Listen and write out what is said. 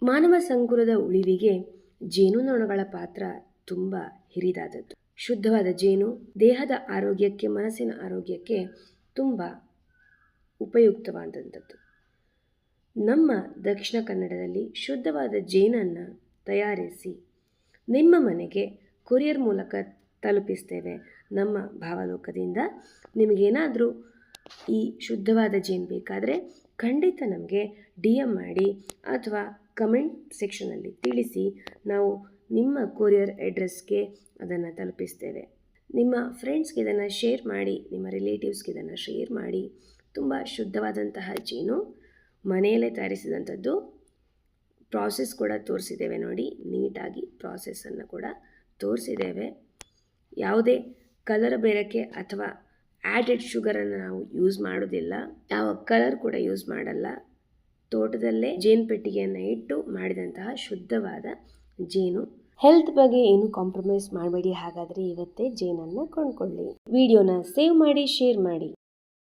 ಮಾನವ ಸಂಕುಲದ ಉಳಿವಿಗೆ ಜೇನುನೊಣಗಳ ಪಾತ್ರ ತುಂಬ ಹಿರಿದಾದದ್ದು. ಶುದ್ಧವಾದ ಜೇನು ದೇಹದ ಆರೋಗ್ಯಕ್ಕೆ, ಮನಸ್ಸಿನ ಆರೋಗ್ಯಕ್ಕೆ ತುಂಬ ಉಪಯುಕ್ತವಾದಂಥದ್ದು. ನಮ್ಮ ದಕ್ಷಿಣ ಕನ್ನಡದಲ್ಲಿ ಶುದ್ಧವಾದ ಜೇನನ್ನು ತಯಾರಿಸಿ ನಿಮ್ಮ ಮನೆಗೆ ಕೊರಿಯರ್ ಮೂಲಕ ತಲುಪಿಸ್ತೇವೆ. ನಮ್ಮ ಭಾವಲೋಕದಿಂದ ನಿಮಗೇನಾದರೂ ಈ ಶುದ್ಧವಾದ ಜೇನು ಬೇಕಾದರೆ ಖಂಡಿತ ನಮಗೆ DM ಮಾಡಿ ಅಥವಾ ಕಮೆಂಟ್ ಸೆಕ್ಷನಲ್ಲಿ ತಿಳಿಸಿ. ನಾವು ನಿಮ್ಮ ಕೊರಿಯರ್ ಅಡ್ರೆಸ್ಗೆ ಅದನ್ನು ತಲುಪಿಸ್ತೇವೆ. ನಿಮ್ಮ ಫ್ರೆಂಡ್ಸ್ಗೆ ಇದನ್ನು ಶೇರ್ ಮಾಡಿ, ನಿಮ್ಮ ರಿಲೇಟಿವ್ಸ್ಗೆ ಇದನ್ನು ಶೇರ್ ಮಾಡಿ. ತುಂಬ ಶುದ್ಧವಾದಂತಹ ಜೇನು ಮನೆಯಲ್ಲೇ ತಯಾರಿಸಿದಂಥದ್ದು. ಪ್ರಾಸೆಸ್ ಕೂಡ ತೋರಿಸಿದ್ದೇವೆ ನೋಡಿ, ನೀಟಾಗಿ ಪ್ರಾಸೆಸ್ಸನ್ನು ಕೂಡ ತೋರಿಸಿದ್ದೇವೆ. ಯಾವುದೇ ಕಲರ್ ಬೇರಕ್ಕೆ ಅಥವಾ ಆ್ಯಡೆಡ್ ಶುಗರನ್ನು ನಾವು ಯೂಸ್ ಮಾಡೋದಿಲ್ಲ. ಯಾವ ಕಲರ್ ಕೂಡ ಯೂಸ್ ಮಾಡಲ್ಲ. ತೋಟದಲ್ಲೇ ಜೇನು ಪೆಟ್ಟಿಗೆಯನ್ನು ಇಟ್ಟು ಮಾಡಿದಂತಹ ಶುದ್ಧವಾದ ಜೇನು. ಹೆಲ್ತ್ ಬಗ್ಗೆ ಏನು ಕಾಂಪ್ರಮೈಸ್ ಮಾಡಬೇಡಿ. ಹಾಗಾದರೆ ಇವತ್ತೇ ಜೇನನ್ನು ಕೊಂಡ್ಕೊಳ್ಳಿ. ವಿಡಿಯೋನ ಸೇವ್ ಮಾಡಿ, ಶೇರ್ ಮಾಡಿ.